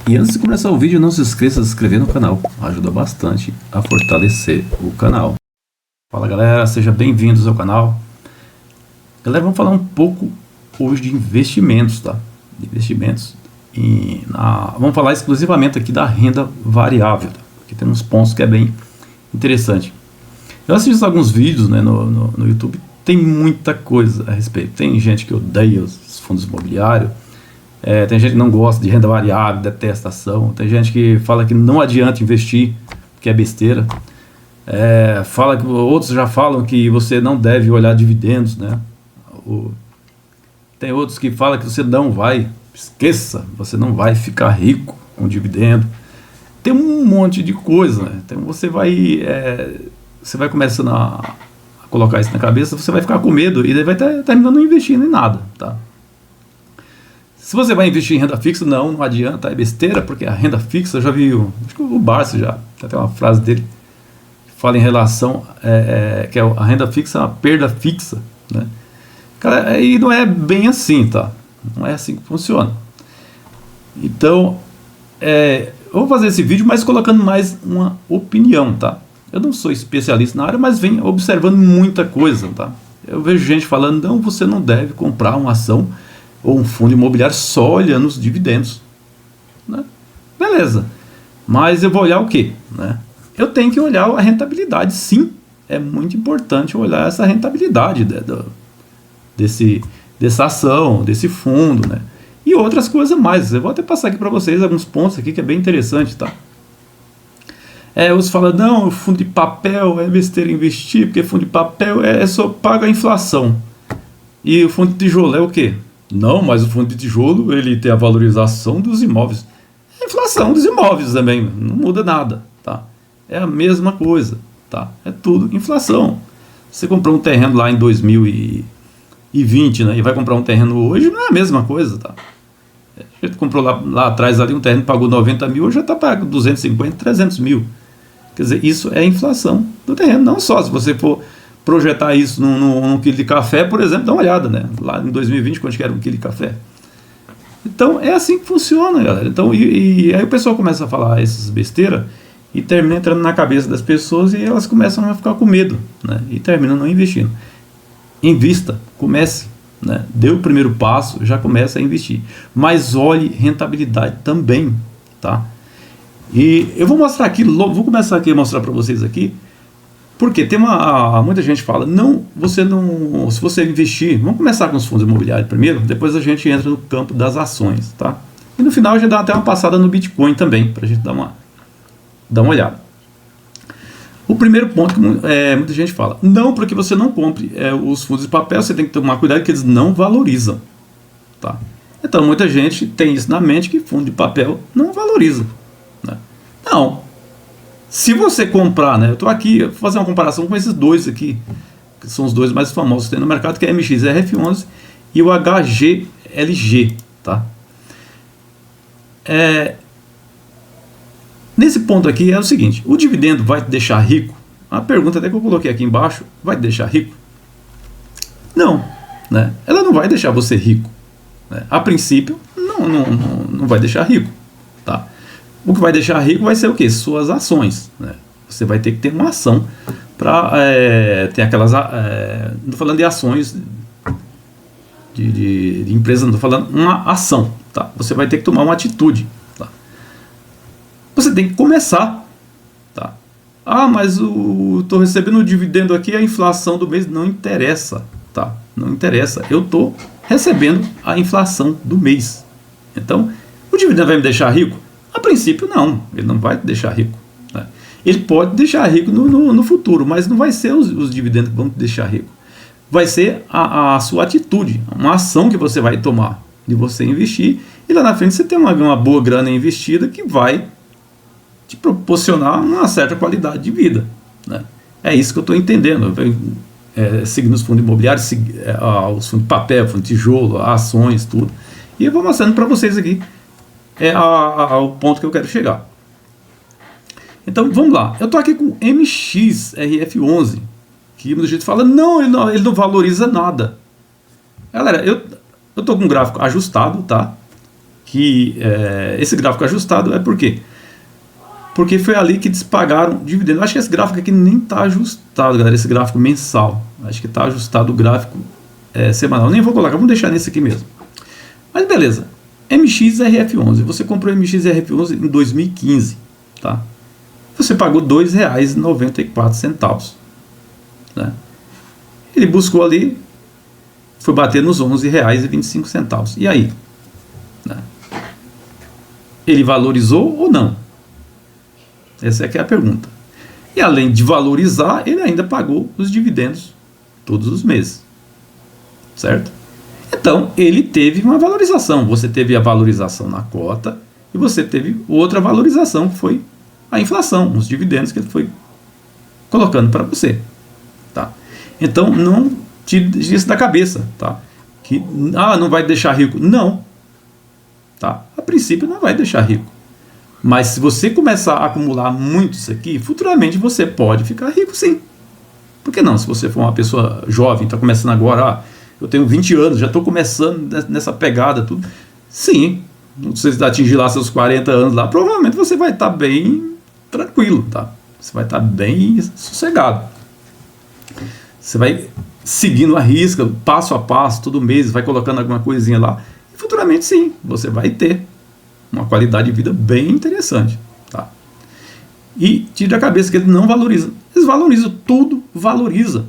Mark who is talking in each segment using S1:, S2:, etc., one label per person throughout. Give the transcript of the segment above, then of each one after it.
S1: E antes de começar o vídeo, não se esqueça de se inscrever no canal, ajuda bastante a fortalecer o canal. Fala galera, sejam bem-vindos ao canal. Galera, vamos falar um pouco hoje de investimentos, tá? De investimentos. Vamos falar exclusivamente aqui da renda variável, tá? Porque tem uns pontos que é bem interessante. Eu assisto alguns vídeos, né, no YouTube, tem muita coisa a respeito. Tem gente que odeia os fundos imobiliários, tem gente que não gosta de renda variável, detesta ação, tem gente que fala que não adianta investir, que é besteira. Outros já falam que você não deve olhar dividendos, né? Tem outros que falam que você não vai, esqueça, você não vai ficar rico com dividendo. Tem um monte de coisa, né? Então você vai começando a colocar isso na cabeça, você vai ficar com medo e daí vai terminando não investindo em nada, tá? Se você vai investir em renda fixa, não adianta, é besteira, porque a renda fixa, eu já vi, acho que o Barça já, tem até uma frase dele, que fala em relação, que a renda fixa é uma perda fixa, né? Cara, e não é bem assim, tá? Não é assim que funciona. Então, eu vou fazer esse vídeo, mas colocando mais uma opinião, tá? Eu não sou especialista na área, mas venho observando muita coisa, tá? Eu vejo gente falando, não, você não deve comprar uma ação ou um fundo imobiliário só olhando os dividendos, né? Beleza, mas eu vou olhar o quê, né? Eu tenho que olhar a rentabilidade, sim. É muito importante olhar essa rentabilidade dessa ação, desse fundo, né? E outras coisas mais. Eu vou até passar aqui para vocês alguns pontos aqui que é bem interessante, tá? Você fala, não, o fundo de papel é besteira investir, porque fundo de papel só paga a inflação. E o fundo de tijolo é o quê? Não, mas o fundo de tijolo, ele tem a valorização dos imóveis. A inflação dos imóveis também, não muda nada, tá? É a mesma coisa, tá? É tudo inflação. Você comprou um terreno lá em 2020, né, e vai comprar um terreno hoje, não é a mesma coisa, tá? A gente comprou lá atrás ali um terreno, pagou 90 mil, hoje já está pagando 250, 300 mil. Quer dizer, isso é a inflação do terreno, não só se você for projetar isso num quilo de café, por exemplo, dá uma olhada, né? Lá em 2020, quanto que era um quilo de café. Então, é assim que funciona, galera. Então, e aí o pessoal começa a falar essas besteiras e termina entrando na cabeça das pessoas e elas começam a ficar com medo, né? E terminam não investindo. Invista, comece, né? Dê o primeiro passo, já começa a investir. Mas olhe rentabilidade também, tá? E eu vou mostrar aqui, vou começar aqui a mostrar para vocês aqui, porque tem muita gente fala, se você investir, vamos começar com os fundos imobiliários primeiro, depois a gente entra no campo das ações, tá? E no final a gente dá até uma passada no Bitcoin também, para a gente dar uma olhada. O primeiro ponto que muita gente fala, não, porque você não compre os fundos de papel, você tem que tomar cuidado que eles não valorizam, tá? Então muita gente tem isso na mente, que fundo de papel não valoriza, né? Não, se você comprar, né, eu estou aqui, vou fazer uma comparação com esses dois aqui, que são os dois mais famosos que tem no mercado, que é MXRF11 e o HGLG, tá? Nesse ponto aqui é o seguinte, o dividendo vai te deixar rico? A pergunta até que eu coloquei aqui embaixo, vai te deixar rico? Não, né? Ela não vai deixar você rico, né? A princípio, não vai deixar rico, tá? O que vai deixar rico vai ser o quê? Suas ações, né? Você vai ter que ter uma ação para ter aquelas... não estou falando de ações de empresa, não estou falando uma ação, tá? Você vai ter que tomar uma atitude, tá? Você tem que começar, tá? Ah, mas estou recebendo o dividendo aqui, a inflação do mês não interessa, tá? Não interessa, eu estou recebendo a inflação do mês. Então, o dividendo vai me deixar rico? A princípio não, ele não vai te deixar rico, né? Ele pode deixar rico no futuro, mas não vai ser os dividendos que vão te deixar rico. Vai ser a sua atitude, uma ação que você vai tomar, de você investir, e lá na frente você tem uma boa grana investida que vai te proporcionar uma certa qualidade de vida, né? É isso que eu estou entendendo. Eu venho seguindo os fundos imobiliários, os fundos de papel, fundo de tijolo, ações, tudo. E eu vou mostrando para vocês aqui o ponto que eu quero chegar. Então vamos lá. Eu estou aqui com MXRF11, que muita gente fala, não, ele não valoriza nada. Galera, eu estou com um gráfico ajustado, tá? que esse gráfico ajustado é por quê? Porque foi ali que eles pagaram dividendo. Acho que esse gráfico aqui nem está ajustado, galera, esse gráfico mensal. Acho que está ajustado o gráfico semanal. Nem vou colocar, vamos deixar nesse aqui mesmo. Mas beleza. MXRF11. Você comprou MXRF11 em 2015, tá? Você pagou R$ 2,94, né? Ele buscou ali, foi bater nos R$ 11,25. E aí? Né? Ele valorizou ou não? Essa é que é a pergunta. E além de valorizar, ele ainda pagou os dividendos todos os meses. Certo? Então, ele teve uma valorização. Você teve a valorização na cota e você teve outra valorização, que foi a inflação, os dividendos que ele foi colocando para você. Tá? Então, não tire isso da cabeça. Tá? Que não vai deixar rico. Não. Tá? A princípio, não vai deixar rico. Mas se você começar a acumular muito isso aqui, futuramente você pode ficar rico, sim. Por que não? Se você for uma pessoa jovem, está começando agora, eu tenho 20 anos, já estou começando nessa pegada, tudo. Sim, se você atingir lá seus 40 anos lá, provavelmente você vai estar bem tranquilo, tá? Você vai estar bem sossegado. Você vai seguindo a risca, passo a passo, todo mês, vai colocando alguma coisinha lá. E futuramente, sim, você vai ter uma qualidade de vida bem interessante, tá? E tire da cabeça que ele não valoriza. Eles valorizam, tudo valoriza,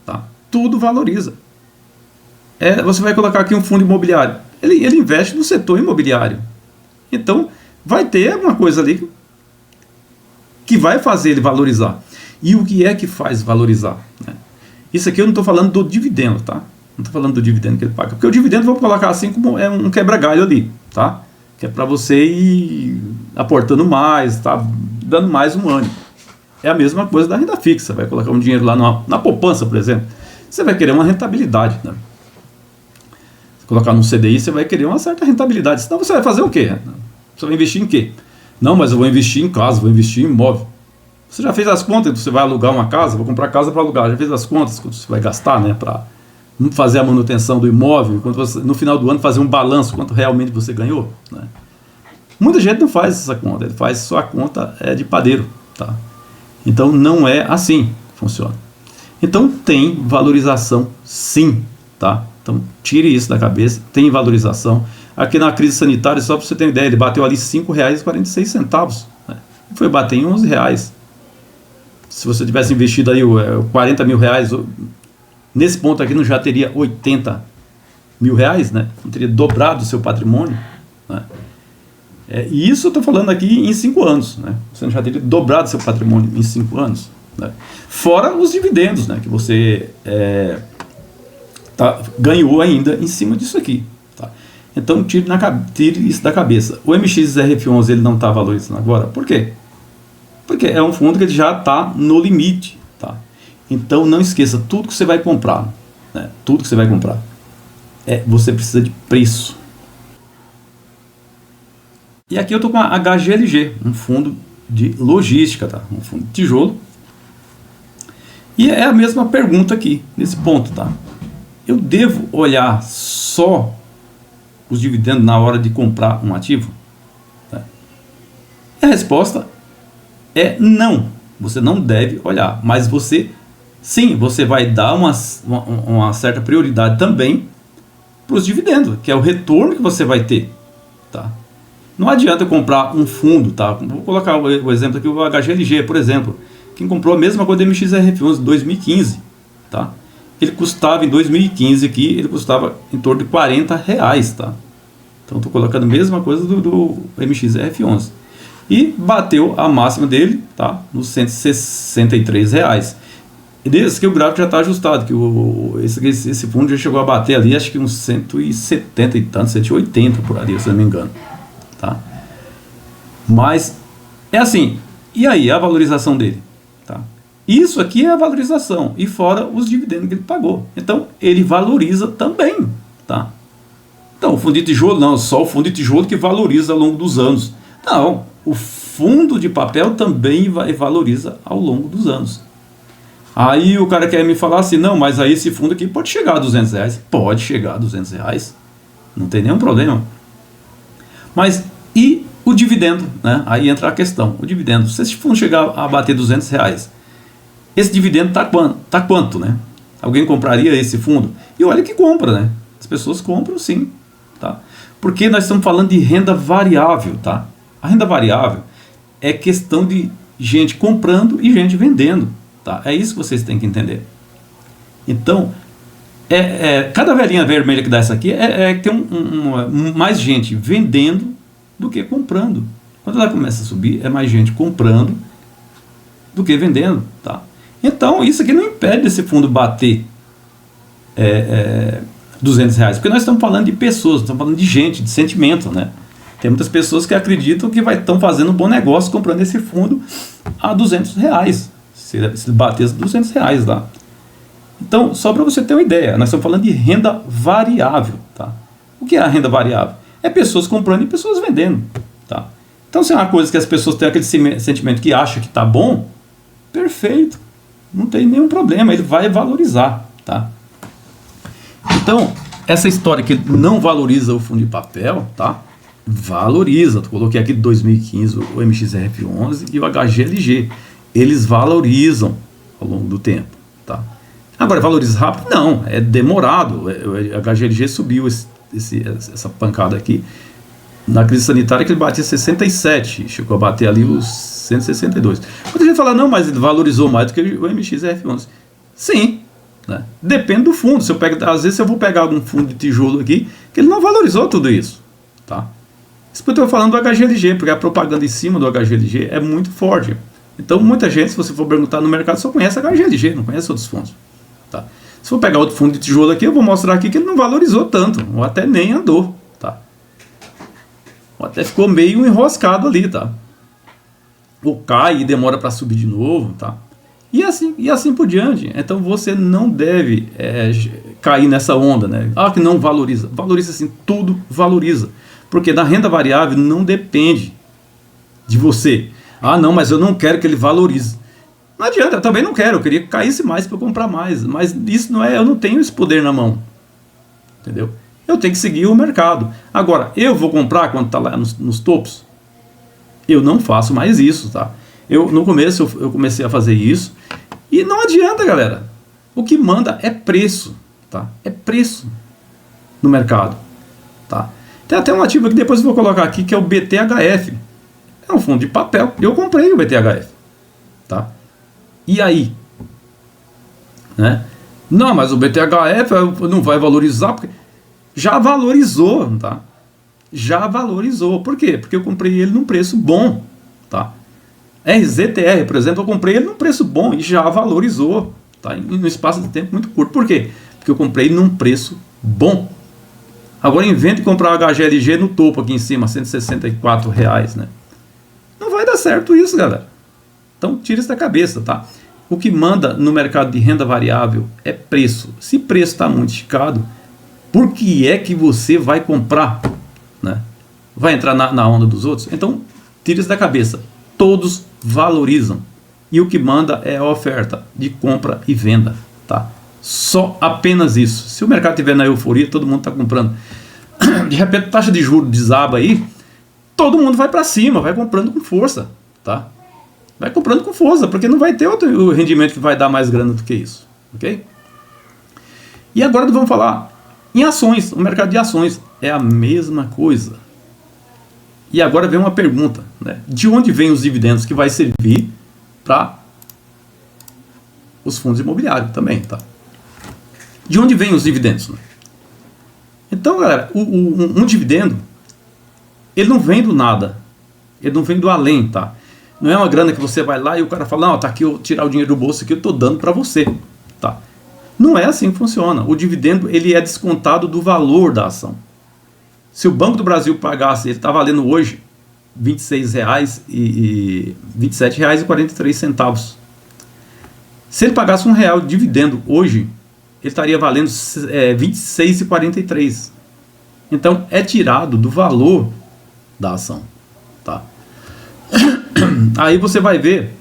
S1: tá? Tudo valoriza. Você vai colocar aqui um fundo imobiliário. Ele investe no setor imobiliário. Então, vai ter alguma coisa ali que vai fazer ele valorizar. E o que é que faz valorizar? Né? Isso aqui eu não estou falando do dividendo, tá? Não estou falando do dividendo que ele paga. Porque o dividendo, vou colocar assim como é um quebra-galho ali, tá? Que é para você ir aportando mais, tá? Dando mais um ânimo. É a mesma coisa da renda fixa. Vai colocar um dinheiro lá na poupança, por exemplo. Você vai querer uma rentabilidade, né? Se colocar no CDI, você vai querer uma certa rentabilidade. Senão você vai fazer o quê? Você vai investir em quê? Não, mas eu vou investir em casa, vou investir em imóvel. Você já fez as contas? Você vai alugar uma casa, vou comprar casa para alugar. Já fez as contas quanto você vai gastar, né? Para fazer a manutenção do imóvel, quando você, no final do ano, fazer um balanço, quanto realmente você ganhou, né? Muita gente não faz essa conta, ele faz só a conta de padeiro, tá? Então não é assim que funciona. Então tem valorização sim, tá? Então tire isso da cabeça, tem valorização. Aqui na crise sanitária, só para você ter uma ideia, ele bateu ali R$ 5,46, né? Foi bater em R$ 11. Se você tivesse investido aí R$ 40 mil, nesse ponto aqui não já teria R$ 80 mil, né? Não teria dobrado o seu patrimônio, né? E isso eu estou falando aqui em 5 anos, né? Você já teria dobrado seu patrimônio em 5 anos, né? Fora os dividendos, né? Que você ganhou ainda em cima disso aqui, tá? Então tire isso da cabeça. O MXRF11 ele não está valorizando agora, por quê? Porque é um fundo que ele já está no limite, tá? Então não esqueça, tudo que você vai comprar, né? Tudo que você vai comprar, você precisa de preço. E aqui eu estou com a HGLG, um fundo de logística, tá? Um fundo de tijolo. E é a mesma pergunta aqui, nesse ponto, tá? Eu devo olhar só os dividendos na hora de comprar um ativo? Tá? E a resposta é não. Você não deve olhar, mas você vai dar uma certa prioridade também para os dividendos, que é o retorno que você vai ter, tá? Não adianta eu comprar um fundo, tá? Vou colocar o exemplo aqui, o HGLG, por exemplo. Quem comprou a mesma coisa do MXRF11 em 2015, tá? Ele custava, em 2015 aqui, ele custava em torno de R$ 40, tá? Então estou colocando a mesma coisa do MXRF11. E bateu a máxima dele, tá? Nos R$ 163. E desde que o gráfico já está ajustado, que esse fundo já chegou a bater ali, acho que uns 170 e tanto, 180 por ali, se eu não me engano. Tá? Mas é assim, e aí a valorização dele, tá? Isso aqui é a valorização, e fora os dividendos que ele pagou. Então ele valoriza também, tá? Então o fundo de tijolo não, só o fundo de tijolo que valoriza ao longo dos anos. Não, o fundo de papel também valoriza ao longo dos anos. Aí o cara quer me falar assim, não, mas aí esse fundo aqui pode chegar a R$ 200. Pode chegar a R$ 200, não tem nenhum problema. Mas e o dividendo, né? Aí entra a questão, o dividendo. Se esse fundo chegar a bater R$ 200, esse dividendo tá quanto, né? Alguém compraria esse fundo? E olha que compra, né? As pessoas compram sim, tá? Porque nós estamos falando de renda variável, tá? A renda variável é questão de gente comprando e gente vendendo, tá? É isso que vocês têm que entender. Então, cada velhinha vermelha que dá essa aqui tem mais gente vendendo do que comprando. Quando ela começa a subir, é mais gente comprando do que vendendo, tá? Então, isso aqui não impede esse fundo bater R$ 200, porque nós estamos falando de pessoas, estamos falando de gente, de sentimento, né? Tem muitas pessoas que acreditam que estão fazendo um bom negócio comprando esse fundo a R$ 200, se bater R$ 200 lá. Então, só para você ter uma ideia, nós estamos falando de renda variável, tá? O que é a renda variável? É pessoas comprando e pessoas vendendo, tá? Então, se é uma coisa que as pessoas têm aquele sentimento que acham que está bom, perfeito, não tem nenhum problema, ele vai valorizar, tá? Então, essa história que não valoriza o fundo de papel, tá? Valoriza. Eu coloquei aqui de 2015 o MXRF11 e o HGLG. Eles valorizam ao longo do tempo, tá? Agora, valoriza rápido? Não, é demorado. O HGLG subiu essa pancada aqui na crise sanitária, que ele batia 67, chegou a bater ali os 162. Muita gente fala, não, mas ele valorizou mais do que o MXRF11. Sim, né? Depende do fundo. Às vezes eu vou pegar um fundo de tijolo aqui que ele não valorizou tudo isso, tá? Isso porque eu estou falando do HGLG, porque a propaganda em cima do HGLG é muito forte. Então muita gente, se você for perguntar no mercado, só conhece HGLG, não conhece outros fundos, tá? Se for pegar outro fundo de tijolo aqui, eu vou mostrar aqui que ele não valorizou tanto, ou até nem andou, tá? Ou até ficou meio enroscado ali, tá? Ou cai e demora para subir de novo, tá? E assim por diante. Então você não deve cair nessa onda, né? Ah, que não valoriza. Valoriza sim, tudo valoriza. Porque na renda variável não depende de você. Ah, não, mas eu não quero que ele valorize. Não adianta, eu também não quero. Eu queria que caísse mais para eu comprar mais. Mas isso não é, eu não tenho esse poder na mão. Entendeu? Eu tenho que seguir o mercado. Agora, eu vou comprar quando está lá nos topos? Eu não faço mais isso, tá? No começo eu comecei a fazer isso. E não adianta, galera. O que manda é preço, tá? É preço no mercado, tá? Tem até um ativo que depois eu vou colocar aqui, que é o BTHF. É um fundo de papel. Eu comprei o BTHF, tá? E aí? Né? Não, mas o BTHF não vai valorizar, porque já valorizou, tá? Já valorizou. Por quê? Porque eu comprei ele num preço bom, tá? RZTR, por exemplo, eu comprei ele num preço bom e já valorizou, tá? Em um espaço de tempo muito curto. Por quê? Porque eu comprei num preço bom. Agora invente comprar o HGLG no topo aqui em cima, R$164, né? Não vai dar certo isso, galera. Então tira isso da cabeça, tá? O que manda no mercado de renda variável é preço. Se preço está muito esticado, por que é que você vai comprar, né? Vai entrar na onda dos outros? Então tira isso da cabeça. Todos valorizam. E o que manda é a oferta de compra e venda, tá? Só apenas isso. Se o mercado estiver na euforia, todo mundo está comprando. De repente, a taxa de juros desaba aí, todo mundo vai para cima, vai comprando com força, tá? Vai comprando com força, porque não vai ter outro rendimento que vai dar mais grana do que isso, ok? E agora vamos falar em ações. O mercado de ações é a mesma coisa. E agora vem uma pergunta, né? De onde vêm os dividendos que vai servir para os fundos imobiliários também, tá? De onde vêm os dividendos? Né? Então, galera, um dividendo, ele não vem do nada, ele não vem do além, tá? Não é uma grana que você vai lá e o cara fala, não, tá aqui, eu tirar o dinheiro do bolso aqui, eu tô dando para você, tá? Não é assim que funciona. O dividendo, ele é descontado do valor da ação. Se o Banco do Brasil pagasse, ele está valendo hoje R$ 26,00 e R$ 27,43. Se ele pagasse R$1 de dividendo hoje, ele estaria valendo R$ 26,43. Então é tirado do valor da ação, tá? Aí você vai ver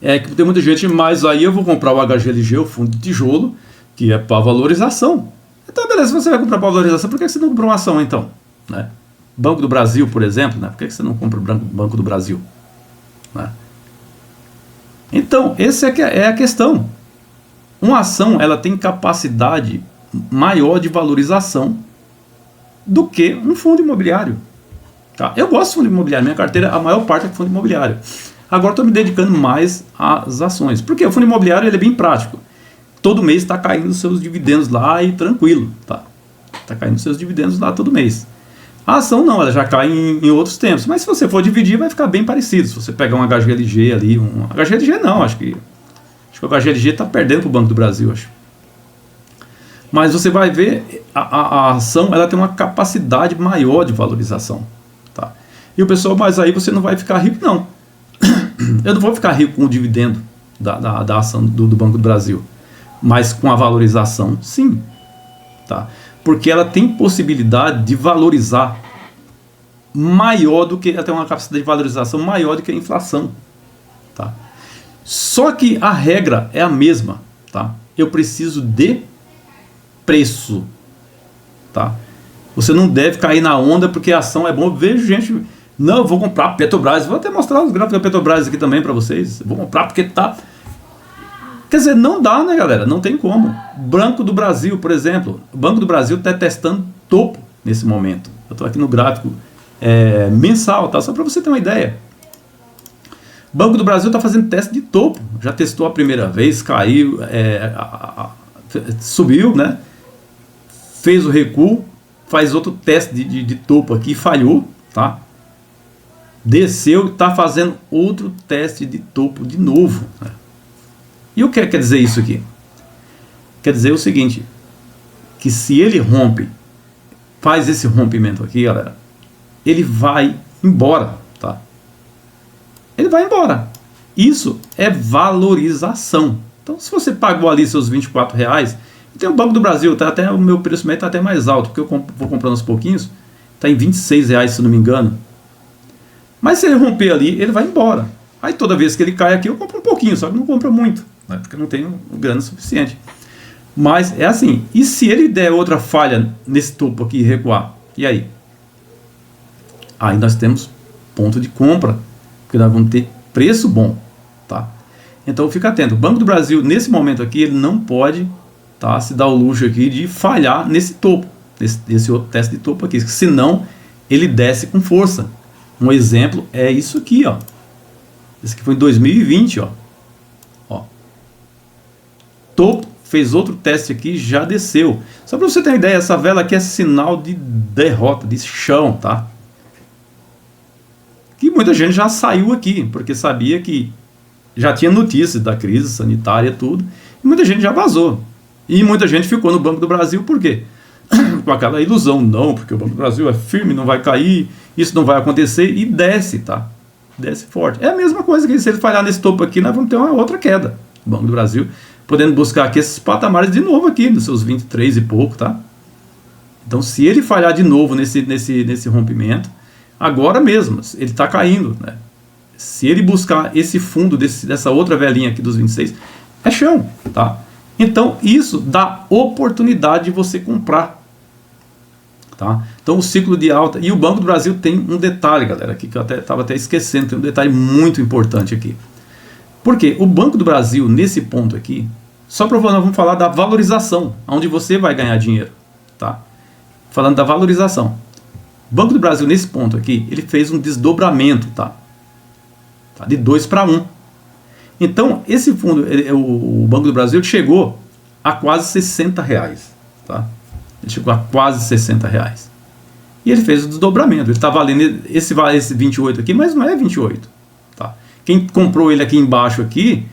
S1: que tem muita gente, mas aí eu vou comprar o HGLG, o fundo de tijolo, que é para valorização. Então beleza, se você vai comprar para valorização, por que você não comprou uma ação então? Né? Banco do Brasil, por exemplo, né? Por que você não compra o Banco do Brasil? Né? Então, essa é a questão. Uma ação, ela tem capacidade maior de valorização do que um fundo imobiliário. Tá? Eu gosto de fundo imobiliário, minha carteira, a maior parte é fundo imobiliário. Agora estou me dedicando mais às ações. Porque o fundo imobiliário ele é bem prático. Todo mês está caindo os seus dividendos lá e tranquilo. Tá? Está caindo os seus dividendos lá todo mês. A ação não, ela já cai em outros tempos. Mas se você for dividir, vai ficar bem parecido. Se você pegar um HGLG ali, HGLG não, acho que o HGLG está perdendo para o Banco do Brasil, acho. Mas você vai ver, a ação ela tem uma capacidade maior de valorização. Tá? E o pessoal, mas aí você não vai ficar rico, não. Eu não vou ficar rico com o dividendo da ação do Banco do Brasil. Mas com a valorização, sim. Tá? Porque ela tem possibilidade de valorizar maior do que, ela tem uma capacidade de valorização maior do que a inflação. Tá? Só que a regra é a mesma. Tá? Eu preciso de preço. Tá? Você não deve cair na onda porque a ação é bom. Eu vejo gente, não, eu vou comprar Petrobras. Vou até mostrar os gráficos da Petrobras aqui também para vocês. Eu vou comprar porque tá... Quer dizer, não dá, né, galera? Não tem como. Banco do Brasil, por exemplo. O Banco do Brasil está testando topo nesse momento. Eu estou aqui no gráfico mensal, tá? Só para você ter uma ideia. Banco do Brasil está fazendo teste de topo. Já testou a primeira vez, caiu, subiu, né? Fez o recuo, faz outro teste de topo aqui, falhou, tá? Desceu, está fazendo outro teste de topo de novo, né? E o que quer dizer isso aqui? Quer dizer o seguinte, que se ele rompe, faz esse rompimento aqui, galera, ele vai embora, tá? Ele vai embora. Isso é valorização. Então, se você pagou ali seus R$24, tem o Banco do Brasil, tá até, o meu preço médio está até mais alto, porque eu vou comprando aos pouquinhos, está em R$26, se não me engano. Mas se ele romper ali, ele vai embora. Aí toda vez que ele cai aqui, eu compro um pouquinho, só que não compro muito, né? Porque eu não tenho grana suficiente. Mas é assim, e se ele der outra falha nesse topo aqui e recuar? E aí? Aí nós temos ponto de compra, porque nós vamos ter preço bom, tá? Então fica atento, o Banco do Brasil nesse momento aqui, ele não pode, tá, se dar o luxo aqui de falhar nesse topo, nesse outro teste de topo aqui, senão ele desce com força. Um exemplo é isso aqui, ó. Esse aqui foi em 2020, ó. Topo, fez outro teste aqui, já desceu. Só para você ter uma ideia, essa vela aqui é sinal de derrota, de chão, tá? Que muita gente já saiu aqui, porque sabia que já tinha notícias da crise sanitária e tudo, e muita gente já vazou. E muita gente ficou no Banco do Brasil, por quê? Com aquela ilusão, não, porque o Banco do Brasil é firme, não vai cair, isso não vai acontecer, e desce, tá? Desce forte. É a mesma coisa que se ele falhar nesse topo aqui, nós vamos ter uma outra queda. O Banco do Brasil podendo buscar aqui esses patamares de novo aqui, nos seus 23 e pouco, tá? Então, se ele falhar de novo nesse rompimento, agora mesmo, ele está caindo, né? Se ele buscar esse fundo dessa outra velinha aqui dos 26, é chão, tá? Então, isso dá oportunidade de você comprar, tá? Então, o ciclo de alta... E o Banco do Brasil tem um detalhe, galera, aqui que eu estava até esquecendo, tem um detalhe muito importante aqui. Porque o Banco do Brasil, nesse ponto aqui, só para nós vamos falar da valorização, onde você vai ganhar dinheiro, tá? Falando da valorização. O Banco do Brasil, nesse ponto aqui, ele fez um desdobramento, tá? De 2 para 1. Então, esse fundo, o Banco do Brasil chegou a quase R$60, tá? Ele chegou a quase R$60. E ele fez o desdobramento. Ele está valendo esse 28 aqui, mas não é 28, tá? Quem comprou ele aqui embaixo aqui,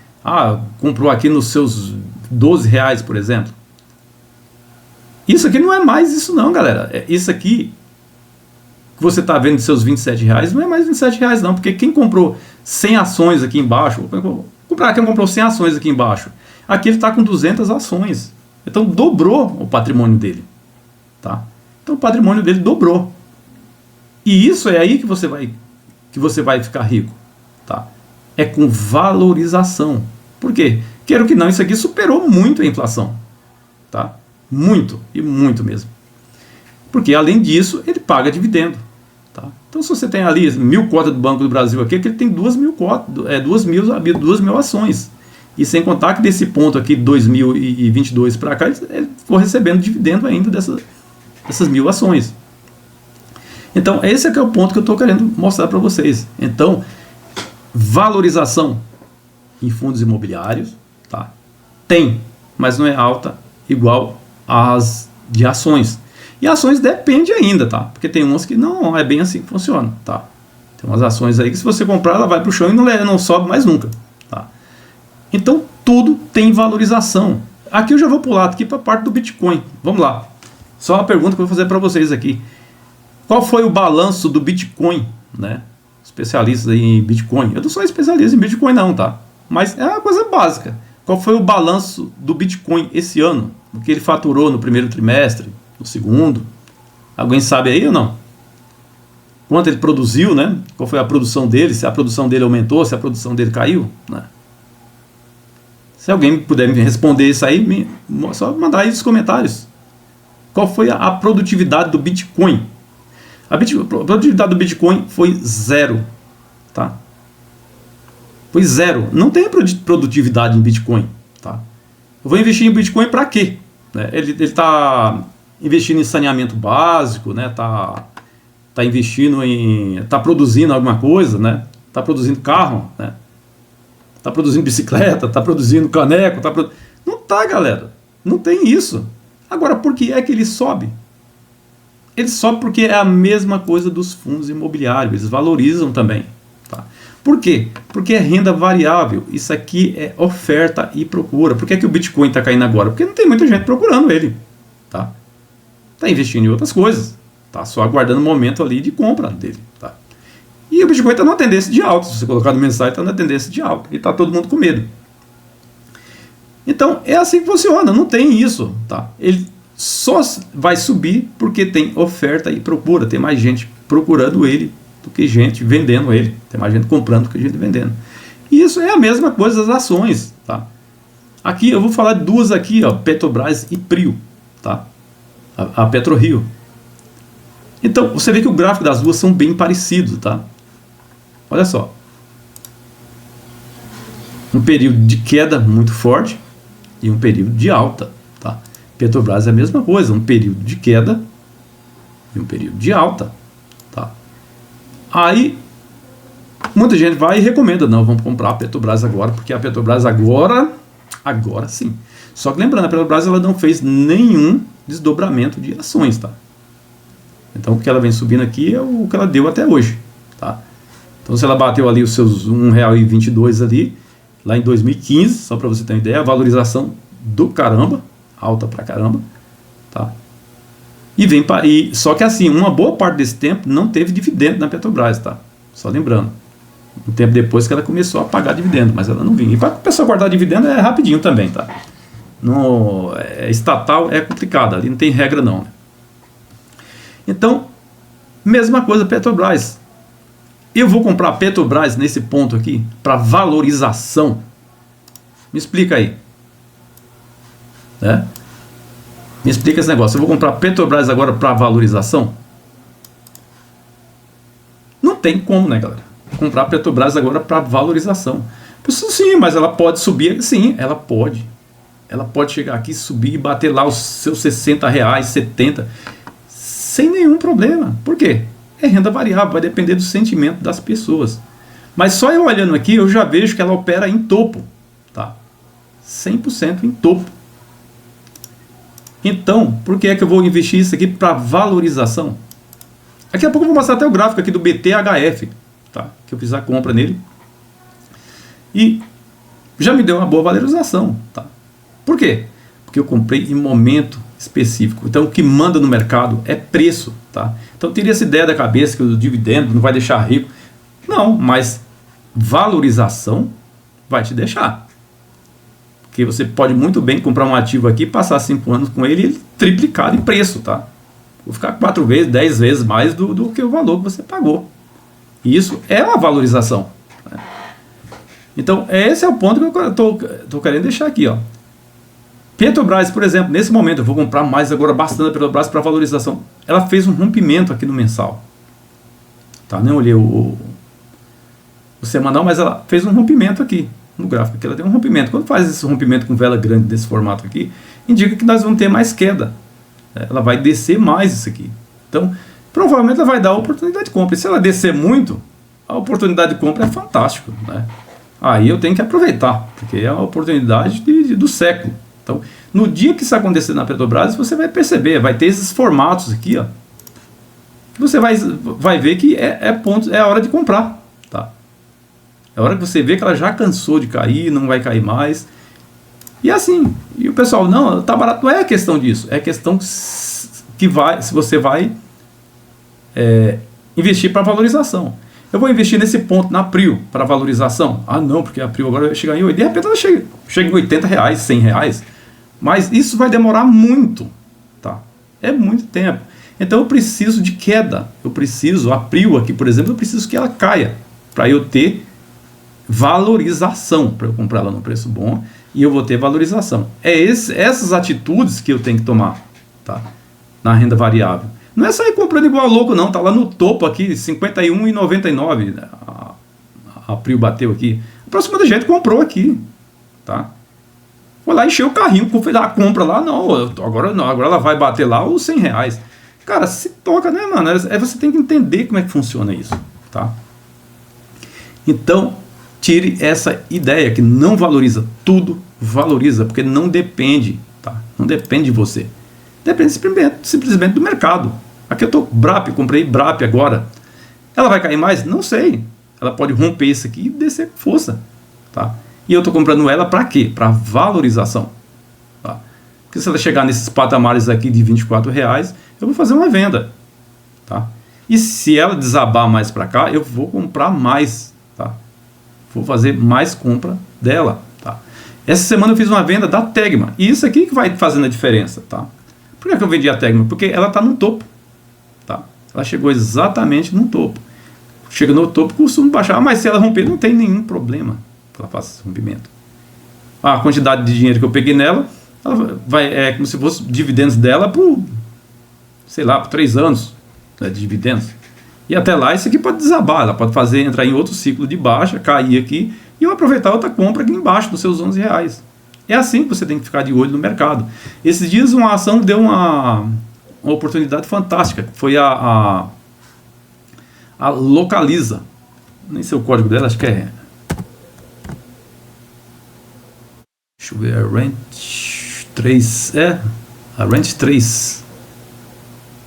S1: comprou aqui nos seus R$12, por exemplo. Isso aqui não é mais isso não, galera. Isso aqui que você está vendo de seus R$27, não é mais R$27 não, porque quem comprou 100 ações aqui embaixo, quem comprou 100 ações aqui embaixo, aqui ele está com 200 ações. Então dobrou o patrimônio dele, tá? Então o patrimônio dele dobrou. E isso é aí que você vai ficar rico, tá? É com valorização. Por quê? Quero que não, isso aqui superou muito a inflação, tá? Muito, e muito mesmo. Porque além disso, ele paga dividendo. Então, se você tem ali 1.000 cotas do Banco do Brasil aqui, que ele tem 2.000 cotas, 2.000 ações. E sem contar que desse ponto aqui, 2022 para cá, ele ficou recebendo dividendo ainda dessas 1.000 ações. Então, esse é o ponto que eu estou querendo mostrar para vocês. Então, valorização em fundos imobiliários, tá? Tem, mas não é alta igual às de ações. E ações depende ainda, tá? Porque tem umas que não é bem assim que funciona, tá? Tem umas ações aí que se você comprar, ela vai para o chão e não sobe mais nunca, tá? Então, tudo tem valorização. Aqui eu já vou pular aqui para a parte do Bitcoin. Vamos lá. Só uma pergunta que eu vou fazer para vocês aqui. Qual foi o balanço do Bitcoin, né? Especialistas aí em Bitcoin. Eu não sou especialista em Bitcoin não, tá? Mas é uma coisa básica. Qual foi o balanço do Bitcoin esse ano? O que ele faturou no primeiro trimestre, no segundo? Alguém sabe aí ou não? Quanto ele produziu, né? Qual foi a produção dele? Se a produção dele aumentou, se a produção dele caiu, né? Se alguém puder me responder isso aí, só mandar aí nos comentários. Qual foi a produtividade do Bitcoin? A produtividade do Bitcoin foi 0, tá? Foi 0. Não tem produtividade em Bitcoin, tá? Eu vou investir em Bitcoin para quê? Né? Ele está investindo em saneamento básico, né? Tá investindo tá produzindo alguma coisa, né? Tá produzindo carro, né? Tá produzindo bicicleta, tá produzindo caneco, não tá, galera. Não tem isso. Agora, por que é que ele sobe? Ele sobe porque é a mesma coisa dos fundos imobiliários, eles valorizam também, tá? Por quê? Porque é renda variável. Isso aqui é oferta e procura. Por que é que o Bitcoin está caindo agora? Porque não tem muita gente procurando ele, tá? Tá investindo em outras coisas, tá? Só aguardando o momento ali de compra dele, tá? E o Bitcoin está numa tendência de alta. Se você colocar no mensagem, está na tendência de alta. E está todo mundo com medo. Então, é assim que funciona. Não tem isso, tá? Ele só vai subir porque tem oferta e procura. Tem mais gente procurando ele do que gente vendendo ele. Tem mais gente comprando do que gente vendendo. E isso é a mesma coisa das ações, tá? Aqui eu vou falar de duas aqui, ó, Petrobras e Prio, tá? A PetroRio. Então, você vê que o gráfico das duas são bem parecidos, tá? Olha só. Um período de queda muito forte e um período de alta, tá? Petrobras é a mesma coisa, um período de queda e um período de alta, tá? Aí, muita gente vai e recomenda, não, vamos comprar a Petrobras agora, porque a Petrobras agora sim. Só que lembrando, a Petrobras ela não fez nenhum desdobramento de ações, tá? Então o que ela vem subindo aqui é o que ela deu até hoje, tá? Então se ela bateu ali os seus R$1,22 ali, lá em 2015, só para você ter uma ideia, a valorização do caramba, alta pra caramba, tá? Só que assim, uma boa parte desse tempo não teve dividendo na Petrobras, tá? Só lembrando. Um tempo depois que ela começou a pagar dividendo, mas ela não vinha. E para a pessoa guardar dividendo é rapidinho também, tá? Estatal é complicado, ali não tem regra não, né? Então, mesma coisa Petrobras. Eu vou comprar Petrobras nesse ponto aqui para valorização. Me explica aí. Né? Me explica esse negócio. Eu vou comprar Petrobras agora para valorização? Não tem como, né, galera? Comprar Petrobras agora para valorização. Pessoal, sim, mas ela pode subir. Sim, ela pode. Ela pode chegar aqui, subir e bater lá os seus R$60, R$70, sem nenhum problema. Por quê? É renda variável, vai depender do sentimento das pessoas. Mas só eu olhando aqui, eu já vejo que ela opera em topo, tá? 100% em topo. Então, por que é que eu vou investir isso aqui para valorização? Daqui a pouco eu vou mostrar até o gráfico aqui do BTHF, tá? Que eu fiz a compra nele. E já me deu uma boa valorização, tá? Por quê? Porque eu comprei em momento específico. Então o que manda no mercado é preço, tá? Então teria essa ideia da cabeça que o dividendo não vai deixar rico. Não, mas valorização vai te deixar. Porque você pode muito bem comprar um ativo aqui, passar 5 anos com ele triplicar em preço, tá? Vou ficar 4 vezes, 10 vezes mais do que o valor que você pagou. E isso é uma valorização, né? Então esse é o ponto que eu tô querendo deixar aqui, ó. Petrobras, por exemplo, nesse momento eu vou comprar mais agora bastante a Petrobras para valorização. Ela fez um rompimento aqui no mensal. tá? Nem olhei o semanal, mas ela fez um rompimento aqui no gráfico, aqui ela tem um rompimento. Quando faz esse rompimento com vela grande desse formato aqui, indica que nós vamos ter mais queda, ela vai descer mais isso aqui. Então, provavelmente ela vai dar a oportunidade de compra. E se ela descer muito, a oportunidade de compra é fantástica, né? Aí eu tenho que aproveitar, porque é a oportunidade do século. Então, no dia que isso acontecer na Petrobras, você vai perceber, vai ter esses formatos aqui, ó. Você vai ver que é a hora de comprar, tá? É a hora que você vê que ela já cansou de cair, não vai cair mais. E assim, e o pessoal, não, tá barato. Não é a questão disso, é a questão que se você vai investir para valorização. Eu vou investir nesse ponto na Prio para valorização. Ah, não, porque a Prio agora vai chegar em 8. De repente ela chega em R$80, R$100. Mas isso vai demorar muito, tá? É muito tempo. Então eu preciso de queda. A Prio aqui, por exemplo, eu preciso que ela caia para eu ter valorização, para eu comprar ela no preço bom e eu vou ter valorização. Essas atitudes que eu tenho que tomar, tá? Na renda variável. Não é sair comprando igual louco, não. Tá lá no topo aqui, R$51,99. A Prio bateu aqui. A próxima da gente comprou aqui, tá? Foi lá, encheu o carrinho, fez a compra lá. Agora ela vai bater lá os R$100. Cara, se toca, né, mano? Você tem que entender como é que funciona isso, tá? Então, tire essa ideia que não valoriza. Tudo valoriza, porque não depende, tá? Não depende de você. Depende simplesmente do mercado. Aqui eu tô BRAP, comprei BRAP agora. Ela vai cair mais? Não sei. Ela pode romper isso aqui e descer com força, tá? E eu tô comprando ela para quê? Para valorização, tá? Porque se ela chegar nesses patamares aqui de R$24, eu vou fazer uma venda, tá? E se ela desabar mais para cá, eu vou comprar mais, tá? Vou fazer mais compra dela, tá? Essa semana eu fiz uma venda da Tegma. E isso aqui que vai fazendo a diferença, tá? Por que eu vendi a Tegma? Porque ela está no topo, tá? Ela chegou exatamente no topo. Chega no topo, costuma baixar, mas se ela romper, não tem nenhum problema que ela faça esse rompimento. A quantidade de dinheiro que eu peguei nela, ela vai, como se fosse dividendos dela por, sei lá, por 3 anos, né, de dividendos. E até lá, isso aqui pode desabar, ela pode entrar em outro ciclo de baixa, cair aqui, e eu aproveitar outra compra aqui embaixo dos seus R$11. É assim que você tem que ficar de olho no mercado. Esses dias uma ação deu uma oportunidade fantástica. Foi a Localiza. Nem sei o código dela, acho que é... Deixa eu ver, a Ranch 3. A Ranch 3.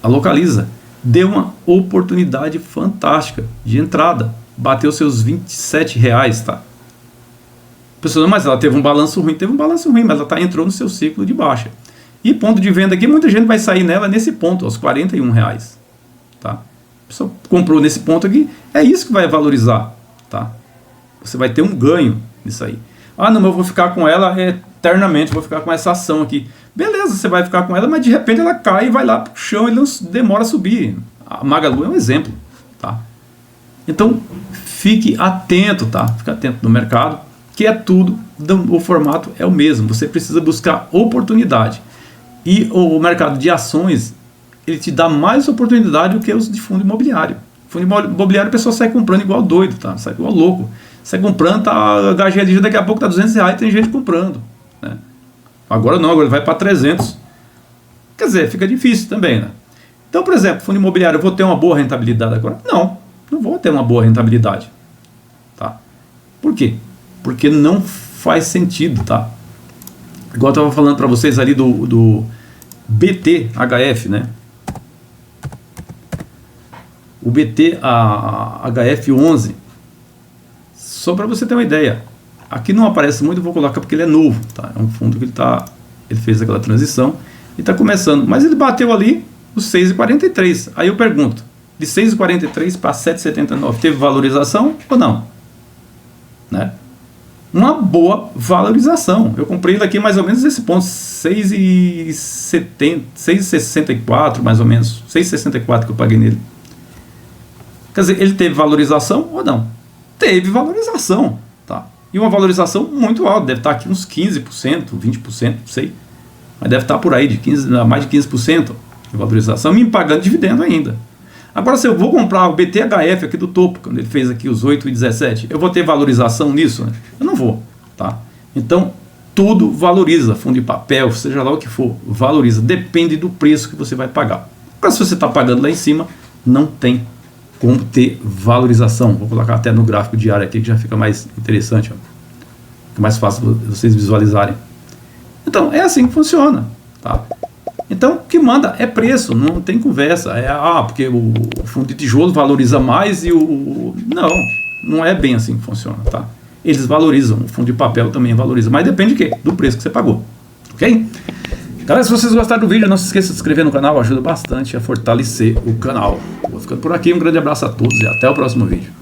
S1: A Localiza. Deu uma oportunidade fantástica de entrada. Bateu seus R$27, tá? Pessoal, mas ela teve um balanço ruim, mas ela entrou no seu ciclo de baixa. E ponto de venda aqui, muita gente vai sair nela nesse ponto, aos R$41, tá? A pessoa comprou nesse ponto aqui, é isso que vai valorizar, tá? Você vai ter um ganho nisso aí. Ah, não, mas eu vou ficar com ela eternamente, vou ficar com essa ação aqui. Beleza, você vai ficar com ela, mas de repente ela cai e vai lá pro chão e não demora a subir. A Magalu é um exemplo, tá? Então, fique atento, tá? Fique atento no mercado, que é tudo, o formato é o mesmo. Você precisa buscar oportunidade. E o mercado de ações, ele te dá mais oportunidade do que os de fundo imobiliário. Fundo imobiliário, a pessoa sai comprando igual doido, tá? Sai igual louco. Sai comprando, tá, a HGLG daqui a pouco tá R$200, tem gente comprando, né? Agora não, agora vai para 300. Quer dizer, fica difícil também, né? Então, por exemplo, fundo imobiliário, eu vou ter uma boa rentabilidade agora? Não vou ter uma boa rentabilidade, tá? Por quê? Porque não faz sentido, tá? Igual eu estava falando para vocês ali do BTHF, né? O BTHF11. Só para você ter uma ideia. Aqui não aparece muito, eu vou colocar porque ele é novo, tá? É um fundo que ele fez aquela transição e está começando. Mas ele bateu ali os 6,43. Aí eu pergunto, de 6,43 para 7,79, teve valorização ou não? Né? Uma boa valorização. Eu comprei ele aqui mais ou menos nesse ponto, 6,64 mais ou menos, 6,64 que eu paguei nele. Quer dizer, ele teve valorização ou não? Teve valorização, tá? E uma valorização muito alta, deve estar aqui uns 15%, 20%, não sei. Mas deve estar por aí, mais de 15% de valorização, me pagando dividendo ainda. Agora, se eu vou comprar o BTHF aqui do topo, quando ele fez aqui os 8,17, eu vou ter valorização nisso? Né? Eu não vou, tá? Então, tudo valoriza, fundo de papel, seja lá o que for, valoriza, depende do preço que você vai pagar. Agora, se você está pagando lá em cima, não tem como ter valorização. Vou colocar até no gráfico diário aqui, que já fica mais interessante, ó. Fica mais fácil vocês visualizarem. Então, é assim que funciona, tá? Então, o que manda é preço, não tem conversa. Porque o fundo de tijolo valoriza mais e o... Não é bem assim que funciona, tá? Eles valorizam, o fundo de papel também valoriza, mas depende de quê? Do preço que você pagou, ok? Galera, se vocês gostaram do vídeo, não se esqueça de se inscrever no canal, ajuda bastante a fortalecer o canal. Vou ficando por aqui, um grande abraço a todos e até o próximo vídeo.